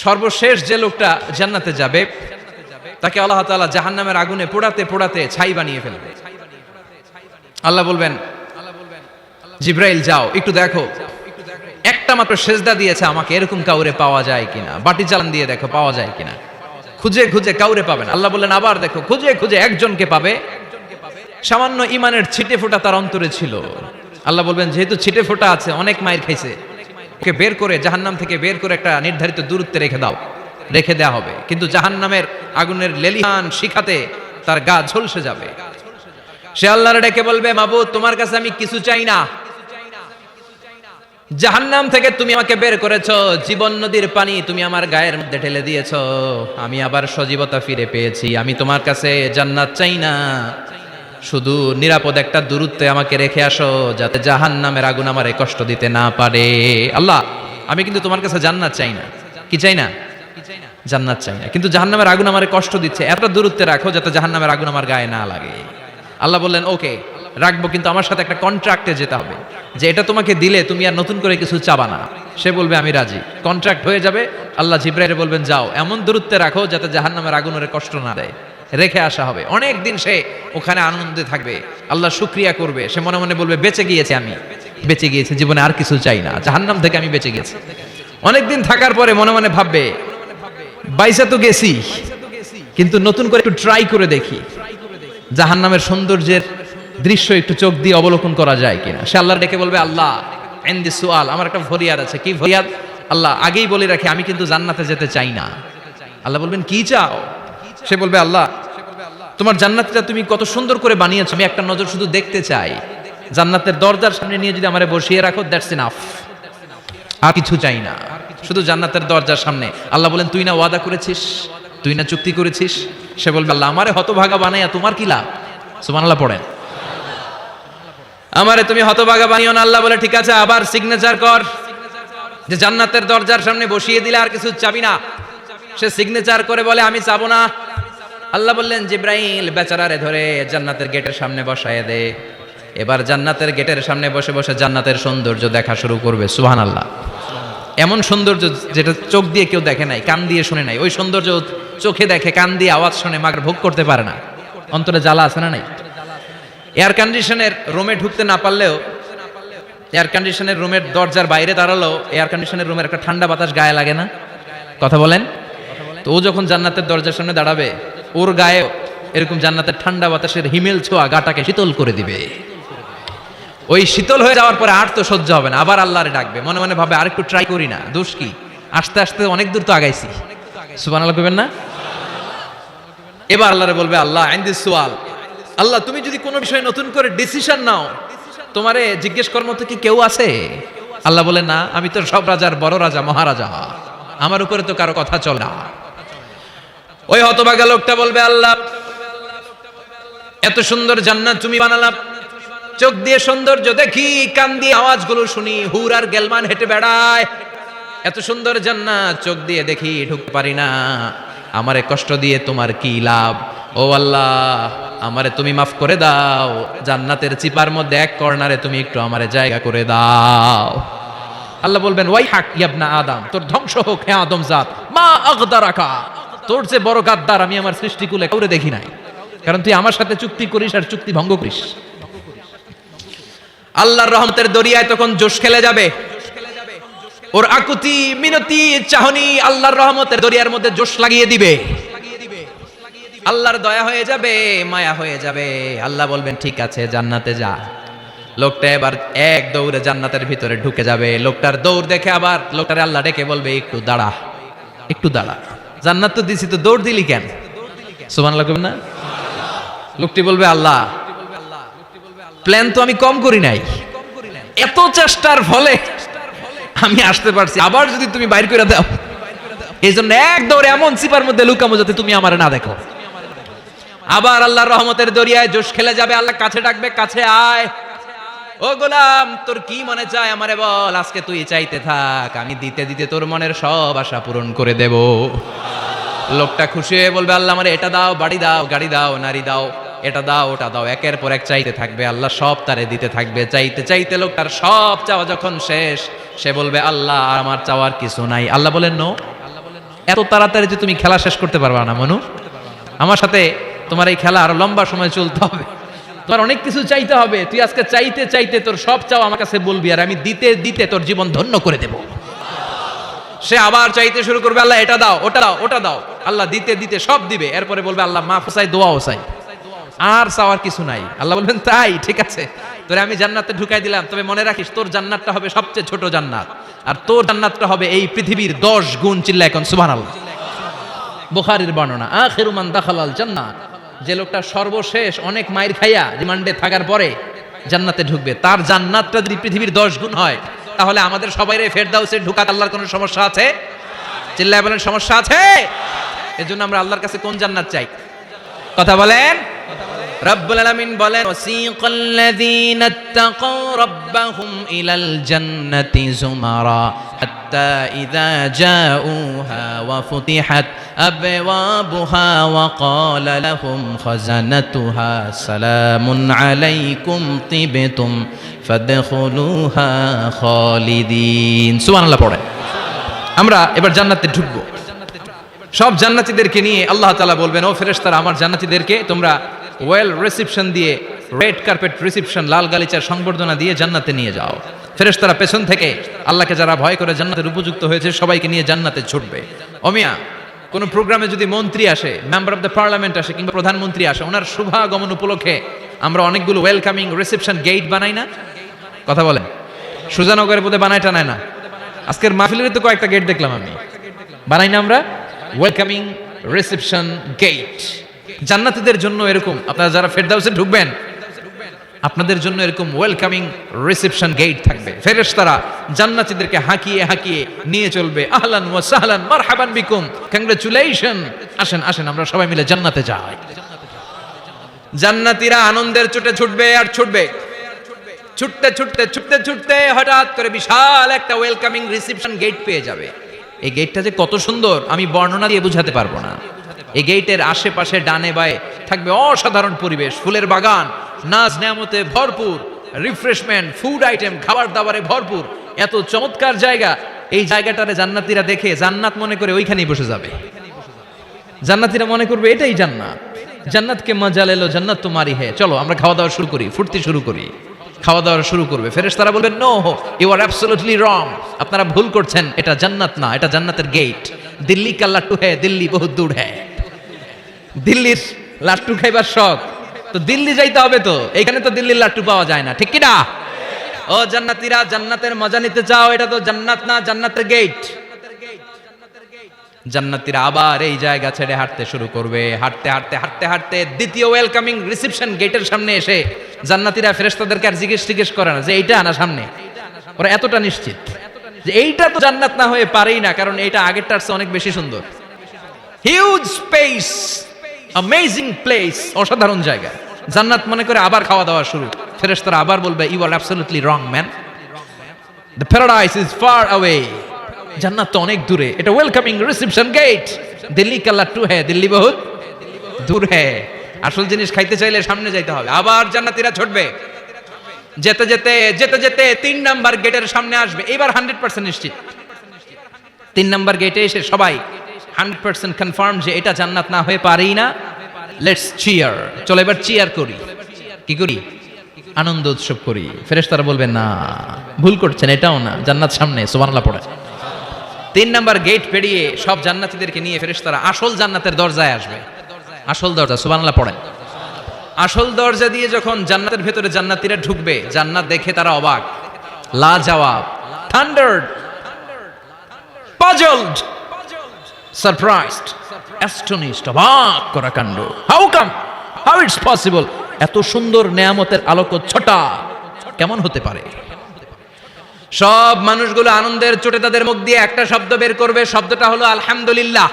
সর্বশেষ যে লোকটা জান্নাতে যাবে তাকে আল্লাহ তাআলা জাহান্নামের আগুনে পোড়াতে পোড়াতে ছাই বানিয়ে ফেলবে। আল্লাহ বলবেন, জিব্রাইল যাও একটু দেখো, একটা মাত্র সেজদা দিয়েছে আমাকে, এরকম কাউরে পাওয়া যায় কিনা। বাটি চালান দিয়ে দেখো পাওয়া যায় কিনা। খুঁজে খুঁজে কাউরে পাবে না। আল্লাহ বললেন আবার দেখো, খুঁজে খুঁজে একজনকে পাবে, সামান্য ইমানের ছিটে ফোঁটা তার অন্তরে ছিল। আল্লাহ বলবেন যেহেতু ছিটে ফোঁটা আছে, অনেক মাইর খাইছে, ওকে বের করে জাহান্নাম থেকে বের করে একটা নির্ধারিত দূরত্বে রেখে দাও, রেখে দেওয়া হবে। কিন্তু জাহান্নামের আগুনের লেলিহান শিখাতে তার গা ঝলসে যাবে। সে আল্লাহর ডেকে বলবে, মাবুদ তোমার কাছে আমি কিছু চাই না, জাহান্নাম থেকে তুমি আমাকে বের করেছো, জীবন নদীর পানি তুমি আমার গায়ের মধ্যে ঢেলে দিয়েছো, আমি আবার সজীবতা ফিরে পেয়েছি। আমি তোমার কাছে জান্নাত চাই না, শুধু নিরাপদ একটা দূরত্বে আমাকে রেখে আসো, যাতে জাহান্নামের আগুন আমারে কষ্ট দিতে না পারে। আল্লাহ আমি কিন্তু তোমার কাছে জান্নাত চাই না। কি চাই না? জান্নাত চাই না, কিন্তু জাহান্নামের আগুন আমারে কষ্ট দিচ্ছে, এত দূরত্বে রাখো যাতে জাহান্নামের আগুন আমার গায়ে না লাগে। আল্লাহ বললেন ওকে রাখবো, কিন্তু আমার সাথে একটা কন্ট্রাক্টে যেতে হবে, যে এটা তোমাকে দিলে তুমি আর নতুন করে কিছু চাবা না। সে বলবে আমি রাজি, কন্ট্রাক্ট হয়ে যাবে। আল্লাহ জিব্রাইল বলবেন যাও এমন দূরত্বে রাখো যাতে জাহান্নামের আগুন ওরে কষ্ট না দেয়। রেখে আসা হবে, অনেক দিন সে ওখানে আনন্দে থাকবে, আল্লাহ শুকরিয়া করবে। সে মনে মনে বলবে বেঁচে গিয়েছে, আমি বেঁচে গিয়েছি, জীবনে আর কিছু চাই না, জাহান্নাম থেকে আমি বেঁচে গেছি। অনেকদিন থাকার পরে মনে মনে ভাববে বাইসা তো গেছি, কিন্তু নতুন করে একটু ট্রাই করে দেখি, জাহান্নামের সৌন্দর্যের দৃশ্য একটু চোখ দিয়ে অবলোকন করা যায় কিনা। সে আল্লাহর ডেকে বলবে আল্লাহ ইনদি সুআল, আমার একটা ফরিয়াদ আছে। কি ফরিয়াদ? আল্লাহ আগেই বলে রাখি আমি কিন্তু জান্নাতে যেতে চাই না। আল্লাহ বলবেন কি চাও? সে বলবে আল্লাহ তোমার জান্নাতটা তুমি কত সুন্দর করে বানিয়েছো, আমি একটা নজর শুধু দেখতে চাই। জান্নাতের দরজার সামনে নিয়ে যদি আমারে বসিয়ে রাখো, দ্যাটস ইনাফ, আর কিছু চাই না, শুধু জান্নাতের দরজার সামনে। আল্লাহ বলেন তুই না ওয়াদা করেছিস, তুই না চুক্তি করেছিস। সে বলবে আল্লাহ আমারে হতভাগা বানাইয়া তোমার কি লাভ? সুবহানাল্লাহ পড়েন। আমারে তুমি হতভাগা বানিও না। আল্লাহ বলে ঠিক আছে, আবার সিগনেচার কর যে জান্নাতের দরজার সামনে বসিয়ে দিলে আর কিছু চাবি না। সে সিগনেচার করে বলে আমি চাবো না। আল্লাহ বললেন জিব্রাইল বেচারারে ধরে জান্নাতের গেটের সামনে বসায় দে। এবার জান্নাতের গেটের সামনে বসে বসে জান্নাতের সৌন্দর্য দেখা শুরু করবে। সুবহানাল্লাহ। এমন সৌন্দর্য যেটা চোখ দিয়ে কেউ দেখে নাই, কান দিয়ে শুনে নাই, ওই সৌন্দর্য চোখে দেখে, কান দিয়ে আওয়াজ শুনে মাগর ভোগ করতে পারে না। অন্তরে জ্বালা আছে না নাই? এয়ার কন্ডিশনের রুমে ঢুকতে না পারলেও, এয়ার কন্ডিশনের রুমের দরজার বাইরে দাঁড়ালো, এয়ার কন্ডিশনের রুমের একটা ঠান্ডা বাতাস গায়ে লাগে না? কথা বলেন। তো ও যখন জান্নাতের দরজার সামনে দাঁড়াবে, ওর গায়ে এরকম জান্নাতের ঠান্ডা বাতাসের হিমেল ছোঁয়া গাটাকে শীতল করে দিবে। ওই শীতল হয়ে যাওয়ার পরে আর তো সহ্য হবে না, আবার আল্লাহরে ডাকবে, মনে মনে ভাবে আরেকটু ট্রাই করি না, দোষ কি, আস্তে আস্তে অনেক দূর তো আগাইছি। সুবহানাল্লাহ কইবেন না? এবার আল্লাহরে বলবে আল্লাহ ইনদি সুআল, আল্লাহ তুমি যদি কোনো বিষয়ে নতুন করে ডিসিশন নাও, তোমারে জিজ্ঞেস করার মতো কি কেউ আছে? আল্লাহ বলে না, আমি তো সব রাজার বড় রাজা, মহারাজা, আমার উপরে তো কারো কথা চলে না। ওই হতভাগা লোকটা বলবে আল্লাহ এত সুন্দর জান্নাত তুমি বানালাম, চোখ দিয়ে সৌন্দর্য দেখি, কান দিয়ে আওয়াজগুলো শুনি, হুর আর গেলমান হেঁটে বেড়ায়, এত সুন্দর জান্নাত চোখ দিয়ে দেখি, ঢুকতে পারি না, আমারে কষ্ট দিয়ে তোমার কি লাভ? ও আল্লাহ আমারে তুমি মাফ করে দাও, জান্নাতের চিপার মধ্যে এক কর্নারে তুমি একটু আমারে জায়গা করে দাও। আল্লাহ বলবেন ওয়াই হাক ইবনা আদম, তোর ধ্বংস হোক হে আদম জাত, মা আগদারাকা, তোর যে বড় গাদ্দার আমি আমার সৃষ্টিকুলে কাউরে দেখি নাই, কারণ তুই আমার সাথে চুক্তি করিস আর চুক্তি ভঙ্গ করিস। আল্লাহর রহমতের দরিয়ায় তখন জোশ খেলে যাবে, ওর আকুতি মিনতি চাহনি আল্লাহর রহমতের দরিয়ার মধ্যে জোশ লাগিয়ে দিবে। আল্লাহর দয়া হয়ে যাবে, মায়া হয়ে যাবে। আল্লাহ বলবেন ঠিক আছে জান্নাতে যা। লোকটা এবার এক দৌড়ে জান্নাতের ভিতরে ঢুকে যাবে। লোকটার দৌড় দেখে আবার লোকটারে আল্লাহ ডেকে বলবে একটু দাঁড়া, একটু দাঁড়া, জান্নাত তো দিছি, তো দৌড় দিলি কেন? সুবহানাল্লাহ কইবেন না? লোকটি বলবে আল্লাহ প্ল্যান তো আমি কম করি নাই, এত চেষ্টার ফলে আমি আসতে পারছি, আবার যদি তুমি বাইর করে দাও, এই জন্য এক দৌড়ে এমন চিপার মধ্যে লুকামো যাতে তুমি আমারে না দেখো। আবার আল্লাহর রহমতের দরিয়ায় জোশ খেলে যাবে। আল্লাহ কাছে ডাকবে, কাছে আয়, ও গোলাম তোর কি মনে চায় আমারে বল, আজকে তুই চাইতে থাক, আমি দিতে দিতে তোর মনের সব আশা পূরণ করে দেব। লোকটা খুশি হয়ে বলবে আল্লাহ আমারে এটা দাও, বাড়ি দাও, গাড়ি দাও, নারী দাও, এটা দাও, ওটা দাও, একের পর এক চাইতে থাকবে। আল্লাহ সব তারে দিতে থাকবে। চাইতে চাইতে লোকটার সব চাওয়া যখন শেষ, সে বলবে আল্লাহ আমার চাওয়ার কিছু নাই। আল্লাহ বলেন নো, এত তাড়াতাড়ি যে তুমি খেলা শেষ করতে পারবা না মনু। আমার সাথে তোমার এই খেলা আরো লম্বা সময় চলতে হবে, তোমার অনেক কিছু চাইতে হবে। তুই আজকে চাইতে চাইতে তোর সব চাও আমার কাছে বলবি, আর আমি দিতে দিতে তোর জীবন ধন্য করে দেব। সে আবার চাইতে শুরু করবে, আল্লাহ এটা দাও, ওটা দাও, ওটা দাও। আল্লাহ দিতে দিতে সব দিবে, এরপরে বলবে আল্লাহ মাফ চাই, দোয়াও চাই, আর চাওয়ার কিছু নাই। আল্লাহ বলবেন তাই ঠিক আছে, তোরে আমি জান্নাতে ঢুকাই দিলাম, তবে মনে রাখিস তোর জান্নাতটা হবে সবচেয়ে ছোট জান্নাত, আর তোর জান্নাতটা হবে এই পৃথিবীর 10 গুণ। চিল্লা এখন সুবহানাল্লাহ। বুখারীর বর্ণনা, আখিরু মান দাখালাল জান্নাত, যে লোকটা সর্বশেষ অনেক মাইর খাইয়া রিমান্ডে থাকার পরে জান্নাতে ঢুকবে, তার জান্নাতটা যদি পৃথিবীর 10 গুণ হয়, তাহলে আমাদের সবাইরে ফেরদাউসে ঢুকাতে আল্লাহর কোনো সমস্যা আছে? চিল্লায় বলেন সমস্যা আছে? এজন্য আমরা আল্লাহর কাছে কোন জান্নাত চাই? কথা বলেন। রব্বুল আলামিন বলেন, ওয়াসিকাল্লাযীনা ইত্তাকাউ রাব্বাহুম ইলাল জান্নাতি যুমারা হাত্তা ইযা জাউহা ওয়া ফুতিহাত আবওয়াবুহা ওয়া ক্বালা লাহুম খাজানাতুহা সালামুন আলাইকুম তিবতুম ফাদখুলুহা খালিদিন। সুবহানাল্লাহ পড়ে। আমরা এবার জান্নাতে ঢুকবো। সব জান্নাতীদেরকে নিয়ে আল্লাহ তাআলা বলবেন, ও ফেরেশতারা, আমার জান্নাতীদেরকে তোমরা ওয়েল রিসেপশন দিয়ে, রেড কার্পেট রিসেপশন, লাল গালিচার সংবর্ধনা দিয়ে জান্নাতে নিয়ে যাও। ফেরেশতারা পেছন থেকে আল্লাহকে যারা ভয় করে জান্নাতের উপযুক্ত হয়েছে সবাইকে নিয়ে জান্নাতে ছুটবে। অমিয়া, কোন প্রোগ্রামে যদি মন্ত্রী আসে, মেম্বার অফ দ্য পার্লামেন্ট আসে, কিংবা প্রধানমন্ত্রী আসে, ওনার শুভাগমন উপলক্ষে আমরা অনেকগুলো ওয়েলকামিং রিসেপশন গেট বানাই না? কথা বলেন। সুজানগরের পথে বানায় টানায় না? আজকের মাহফিলের তো কয়েকটা গেট দেখলাম আমি, বানাই না আমরা? Welcoming reception gate. জান্নাতীদের জন্য এরকম, আপনারা যারা ফেরদাউসে ঢুকবেন আপনাদের জন্য এরকম ওয়েলকামিং রিসেপশন গেট থাকবে। ফেরেশতারা জান্নাতীদেরকে হাঁকিয়ে হাঁকিয়ে নিয়ে চলবে, আহলান ওয়া সাহলান মারহাবান বিকুম, কংগ্রাচুলেশন, আসেন আসেন আমরা সবাই মিলে জান্নাতে যাই। জান্নাতীরা আনন্দের চোটে ছুটবে আর ছুটবে, ছুটতে ছুটতে ছুটতে ছুটতে হঠাৎ করে বিশাল একটা ওয়েলকামিং রিসেপশন গেট পেয়ে যাবে। এই গেটটা যে কত সুন্দর আমি বর্ণনা দিয়ে বোঝাতে পারবো না। এই গেটের আশেপাশে ডানে বায়ে থাকবে অসাধারণ পরিবেশ, ফুলের বাগান, নাজ নেয়ামতে ভরপুর, রিফ্রেশমেন্ট, ফুড আইটেম, খাবার দাবারে ভরপুর, এত চমৎকার জায়গা। এই জায়গাটারে জান্নাতীরা দেখে জান্নাত মনে করে ওইখানেই বসে যাবে। জান্নাতীরা মনে করবে এটাই জান্নাত, জান্নাতকে মজা লেলো, জান্নাত তোমারই হে, চলো আমরা খাওয়া দাওয়া শুরু করি, ফুর্তি শুরু করি। খাওয়া দাওয়া শুরু করবে। ফেরেশতারা বলবেন, no, you are absolutely wrong, আপনারা ভুল করছেন, এটা জান্নাত না, এটা জান্নাতের গেট। দিল্লি কা লাট্টু হ্যায়, দিল্লি বহুত দূর হ্যায়। দিল্লির লাট্টু খাইবার শখ, তো দিল্লি যাইতে হবে, তো এখানে তো দিল্লির লাট্টু পাওয়া যায় না, ঠিক কি না? ও জান্নাতীরা, জান্নাতের মজা নিতে চাও, এটা তো জান্নাত না, জান্নাতের গেট। জান্নাতীরা আবার এই জায়গা ছেড়ে হাঁটতে শুরু করবে। হাঁটতে হাঁটতে হাঁটতে হাঁটতে দ্বিতীয় ওয়েলকামিং রিসেপশন গেটের সামনে এসে জান্নাতীরা ফেরেশতাদেরকে আর জিজ্ঞেস করে না যে এইটা না সামনে, ওরা এতটা নিশ্চিত যে এইটা তো জান্নাত না হয়ে পারেই না, কারণ এইটা আগেরটার চেয়ে অনেক বেশি সুন্দর। হিউজ স্পেস, অ্যামেজিং প্লেস, অসাধারণ জায়গা। জান্নাত মনে করে আবার খাওয়া দাওয়া শুরু। ফেরেশতারা আবার বলবে, you are absolutely wrong man, the paradise is far away, জান্নাত তো অনেক দূরে, এটা ওয়েলকামিং রিসেপশন গেট। দিল্লি কা লাট্টু হ্যায়, দিল্লি বহুত দূর হ্যায়। আসল জিনিস খাইতে চাইলে সামনে যাইতে হবে। আবার জান্নাতীরা ছুটবে, যেতে যেতে যেতে যেতে 3 নাম্বার গেটের সামনে আসবে। এবার 100% নিশ্চিত, 3 নাম্বার গেটে এসে সবাই 100% কনফার্ম যে এটা জান্নাত না হয়ে পারেই না। লেটস চিয়ার, চলো এবার চিয়ার করি। কি করি? আনন্দ উৎসব করি। ফেরেশতারা বলবেন, না, ভুল করছেন, এটাও না, জান্নাত সামনে। সুবহানাল্লাহ পড়ে। 3 নাম্বার গেট পেরিয়ে সব জান্নাতীদেরকে নিয়ে ফেরেশতারা আসল জান্নাতের দরজায় আসবে। আসল দরজা, সুবহানাল্লাহ পড়েন। আসল দরজা দিয়ে যখন জান্নাতের ভেতরে জান্নাতীরা ঢুকবে, জান্নাত দেখে তারা অবাক, লাজবাব, থান্ডার্ড, পাজলড, সারপ্রাইজড, অ্যাস্টনিশড, অবাক করা কাণ্ড। How come, how it's possible, এত সুন্দর নেয়ামতের আলোকচ্ছটা কেমন হতে পারে? সব মানুষগুলো আনন্দের চোটে তাদের মুখ দিয়ে একটা শব্দ বের করবে, শব্দটা হলো আলহামদুলিল্লাহ।